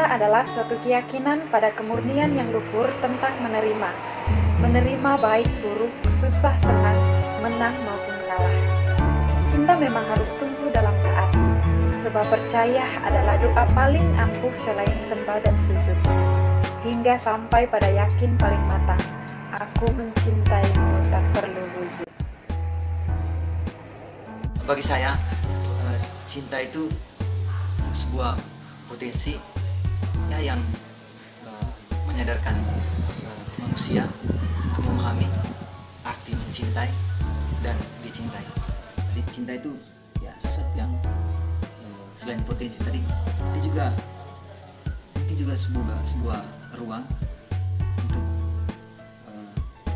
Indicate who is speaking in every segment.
Speaker 1: Cinta adalah suatu keyakinan pada kemurnian yang luhur tentang menerima. Menerima baik buruk, susah senang, menang maupun kalah. Cinta memang harus tumbuh dalam taat, sebab percaya adalah doa paling ampuh selain sembah dan sujud. Hingga sampai pada yakin paling matang, aku mencintaimu tak perlu wujud.
Speaker 2: Bagi saya, cinta itu sebuah potensi yang menyadarkan manusia untuk memahami arti mencintai dan dicintai. Jadi cinta itu sesuatu yang selain potensi tadi, ini juga sebuah ruang untuk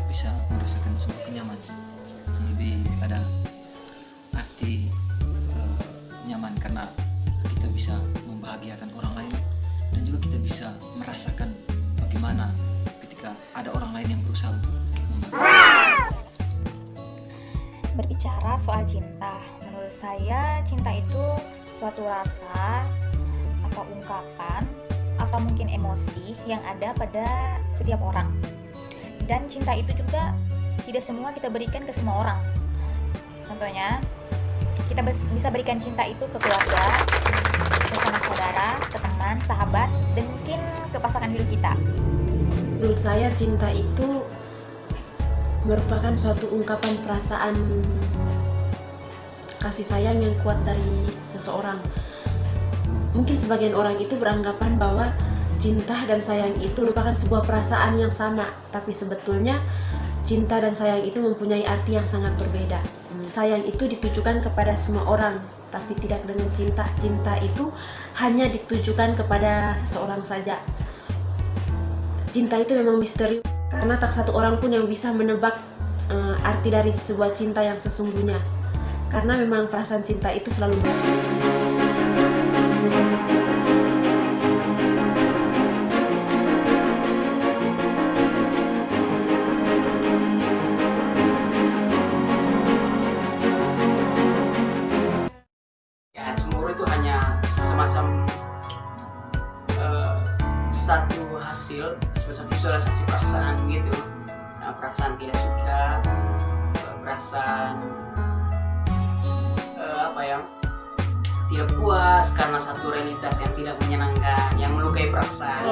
Speaker 2: bisa merasakan sebuah kenyamanan. Lebih pada arti nyaman karena kita bisa membahagiakan orang lain, dan juga kita bisa merasakan bagaimana ketika ada orang lain yang berusaha untuk membahagiakan.
Speaker 3: Berbicara soal cinta, menurut saya cinta itu suatu rasa atau ungkapan atau mungkin emosi yang ada pada setiap orang. Dan cinta itu juga tidak semua kita berikan ke semua orang. Contohnya, kita bisa berikan cinta itu ke keluarga, ke sanak saudara, ke teman, sahabat, dan mungkin ke pasangan hidup kita.
Speaker 4: Menurut saya cinta itu merupakan suatu ungkapan perasaan kasih sayang yang kuat dari seseorang. Mungkin sebagian orang itu beranggapan bahwa cinta dan sayang itu merupakan sebuah perasaan yang sama, tapi sebetulnya cinta dan sayang itu mempunyai arti yang sangat berbeda. Sayang itu ditujukan kepada semua orang, tapi tidak dengan cinta. Cinta itu hanya ditujukan kepada seseorang saja. Cinta itu memang misteri, karena tak satu orang pun yang bisa menebak arti dari sebuah cinta yang sesungguhnya. Karena memang perasaan cinta itu selalu
Speaker 5: cemburu itu hanya semacam satu hasil, semacam visualisasi perasaan gitu. Nah, perasaan tidak suka, perasaan tidak puas karena satu realitas yang tidak menyenangkan, yang melukai perasaan.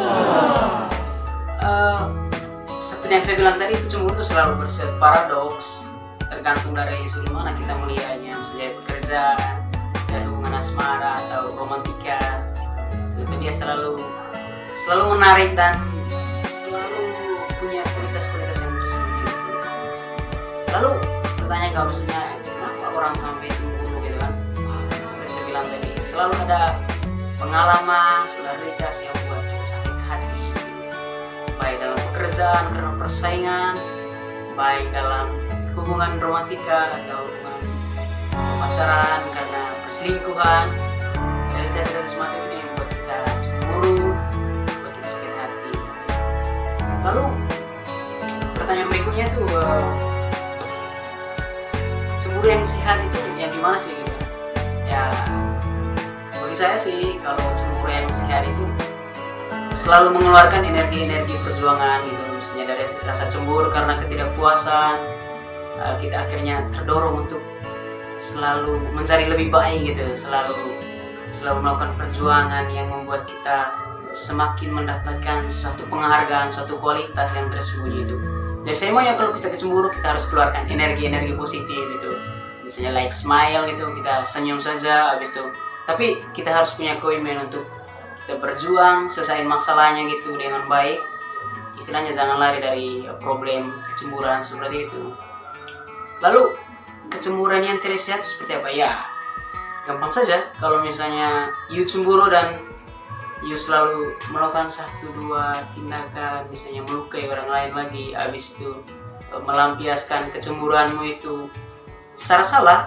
Speaker 5: Seperti yang saya bilang tadi, itu cemburu itu selalu bersifat paradoks, tergantung dari sudut mana kita melihatnya. Misalnya pekerjaan, dari hubungan asmara atau romantika, itu dia selalu menarik dan selalu punya kualitas-kualitas yang tersembunyi. Lalu pertanyaan kalau misalnya kenapa orang sampai cemburu gitu kan? Seperti saya bilang tadi, selalu ada pengalaman, solidaritas yang buat kita sakit hati, baik dalam pekerjaan karena persaingan, baik dalam hubungan romantika atau hubungan pacaran karena perselingkuhan. Realitas semacam ini yang membuat kita cemburu, membuat kita sakit hati. Lalu pertanyaan berikutnya tuh, cemburu yang sehat itu yang gimana sih gitu? Ya, bagi saya sih kalau cemburu yang sehat itu selalu mengeluarkan energi-energi perjuangan gitu. Misalnya dari rasa cemburu karena ketidakpuasan, kita akhirnya terdorong untuk selalu mencari lebih baik gitu, selalu melakukan perjuangan yang membuat kita semakin mendapatkan satu penghargaan, satu kualitas yang tersembunyi itu. Jadi saya maunya kalau kita cemburu, kita harus keluarkan energi-energi positif gitu. Misalnya like smile gitu, kita senyum saja habis itu. Tapi kita harus punya komitmen untuk kita berjuang, selesaiin masalahnya gitu dengan baik. Istilahnya jangan lari dari problem kecemburuan seperti itu. Lalu kecemburuan yang tidak sehat itu seperti apa? Ya, gampang saja. Kalau misalnya you cemburu dan you selalu melakukan 1-2 tindakan, misalnya melukai orang lain lagi, habis itu melampiaskan kecemburuanmu itu secara salah,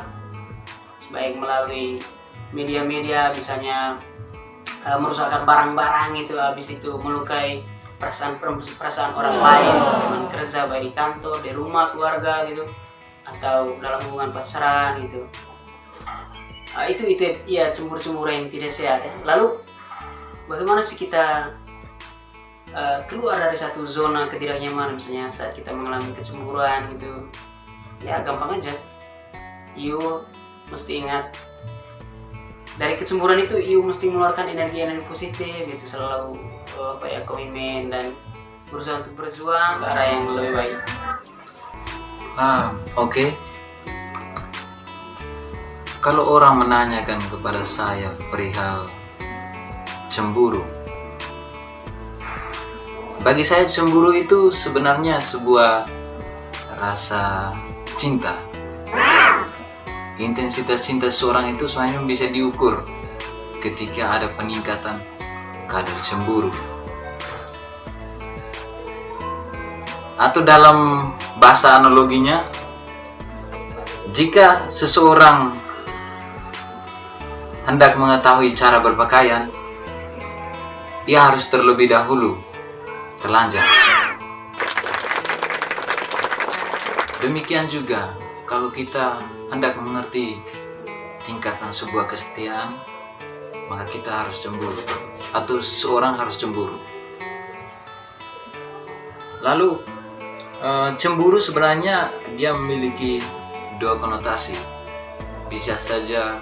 Speaker 5: baik melalui media-media, misalnya merusakkan barang-barang itu, habis itu melukai perasaan orang lain, teman kerja, baik di kantor, di rumah, keluarga gitu, atau dalam hubungan pacaran gitu. Itu ya cemburu-cemburu yang tidak sehat ya. Lalu bagaimana sih kita keluar dari satu zona ketidaknyamanan, misalnya saat kita mengalami kecemburuan gitu. Ya gampang aja, you mesti ingat dari kecemburuan itu you mesti mengeluarkan energi-energi positif gitu, selalu komitmen dan berusaha untuk berjuang ke arah yang lebih baik.
Speaker 6: Oke. Kalau orang menanyakan kepada saya perihal cemburu, bagi saya cemburu itu sebenarnya sebuah rasa cinta. Intensitas cinta seorang itu sebenarnya bisa diukur ketika ada peningkatan kadar cemburu. Atau dalam bahasa analoginya, jika seseorang hendak mengetahui cara berpakaian, ia harus terlebih dahulu telanjang. Demikian juga kalau kita hendak mengerti tingkatan sebuah kesetiaan, maka kita harus cemburu, atau seorang harus cemburu. Lalu cemburu sebenarnya dia memiliki dua konotasi. Bisa saja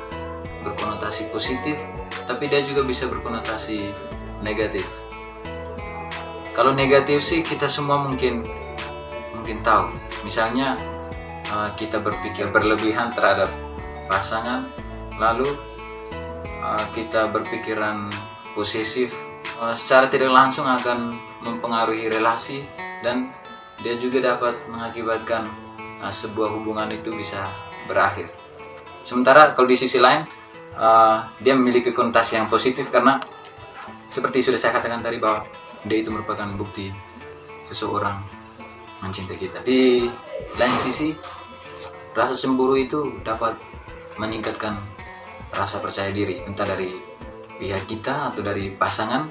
Speaker 6: berkonotasi positif, tapi dia juga bisa berkonotasi negatif. Kalau negatif sih kita semua mungkin tahu. Misalnya kita berpikir berlebihan terhadap pasangan, lalu kita berpikiran posesif, secara tidak langsung akan mempengaruhi relasi, dan dia juga dapat mengakibatkan sebuah hubungan itu bisa berakhir. Sementara kalau di sisi lain dia memiliki konotasi yang positif, karena seperti sudah saya katakan tadi bahwa dia itu merupakan bukti seseorang mencintai kita. Di lain sisi, rasa cemburu itu dapat meningkatkan rasa percaya diri, entah dari pihak kita atau dari pasangan.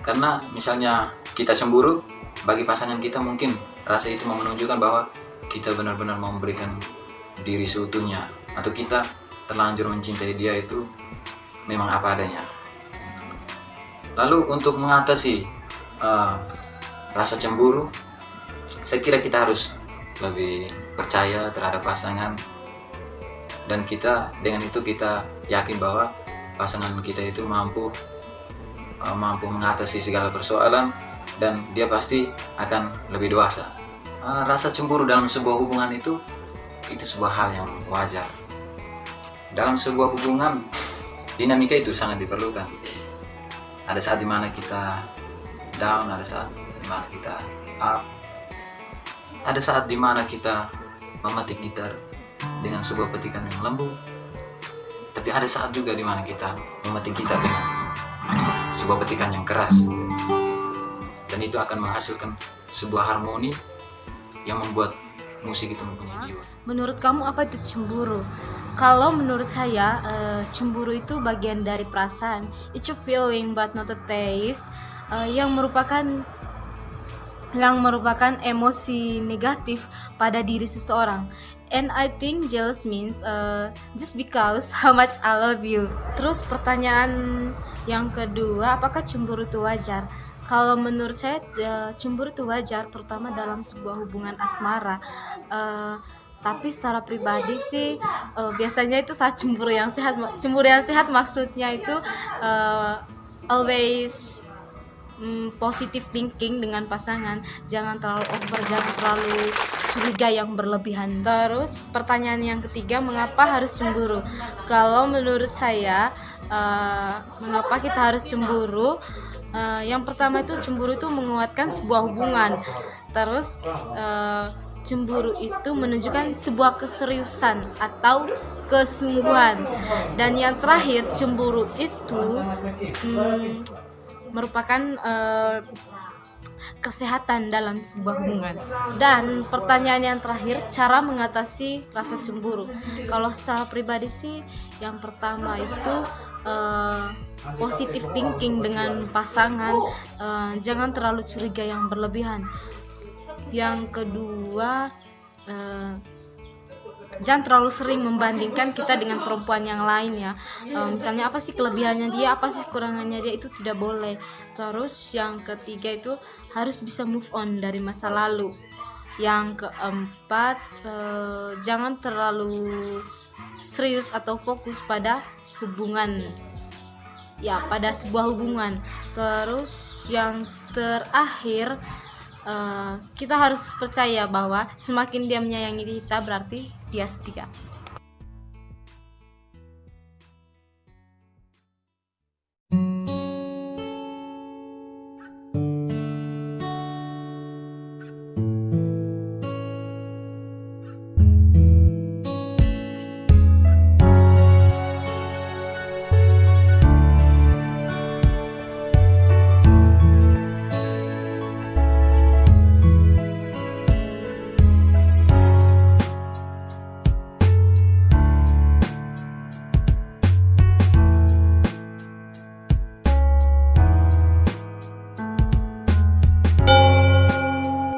Speaker 6: Karena misalnya kita cemburu, bagi pasangan kita mungkin rasa itu mau menunjukkan bahwa kita benar-benar mau memberikan diri seutuhnya, atau kita terlanjur mencintai dia itu memang apa adanya. Lalu untuk mengatasi rasa cemburu, saya kira kita harus lebih percaya terhadap pasangan, dan dengan itu kita yakin bahwa pasangan kita itu mampu mengatasi segala persoalan, dan dia pasti akan lebih dewasa. Rasa cemburu dalam sebuah hubungan itu sebuah hal yang wajar. Dalam sebuah hubungan, dinamika itu sangat diperlukan. Ada saat dimana kita down, ada saat dimana kita up, ada saat dimana kita memetik gitar dengan sebuah petikan yang lembut, tapi ada saat juga dimana kita memetik gitar dengan sebuah petikan yang keras, dan itu akan menghasilkan sebuah harmoni yang membuat musik itu mempunyai jiwa.
Speaker 4: Menurut kamu apa itu cemburu? Kalau menurut saya, cemburu itu bagian dari perasaan. It's a feeling but not a taste, yang merupakan emosi negatif pada diri seseorang. And I think jealous means just because how much I love you. Terus pertanyaan yang kedua, apakah cemburu itu wajar? Kalau menurut saya cemburu itu wajar, terutama dalam sebuah hubungan asmara. Tapi secara pribadi sih biasanya itu saat cemburu yang sehat. Cemburu yang sehat maksudnya itu always positive thinking dengan pasangan. Jangan terlalu over, jangan terlalu curiga yang berlebihan. Terus pertanyaan yang ketiga, mengapa harus cemburu? Kalau menurut saya, mengapa kita harus cemburu? Yang pertama itu cemburu itu menguatkan sebuah hubungan. Terus cemburu itu menunjukkan sebuah keseriusan atau kesungguhan. Dan yang terakhir, cemburu itu merupakan kesehatan dalam sebuah hubungan. Dan pertanyaan yang terakhir, cara mengatasi rasa cemburu. Kalau secara pribadi sih, yang pertama itu positive thinking dengan pasangan, jangan terlalu curiga yang berlebihan. Yang kedua,
Speaker 7: jangan terlalu sering membandingkan kita dengan perempuan yang lain ya. Misalnya apa sih kelebihannya dia, apa sih kekurangannya dia, itu tidak boleh. Terus yang ketiga itu harus bisa move on dari masa lalu. Yang keempat, jangan terlalu serius atau fokus pada hubungan, ya pada sebuah hubungan. Terus yang terakhir, kita harus percaya bahwa semakin dia menyayangi kita berarti dia setia.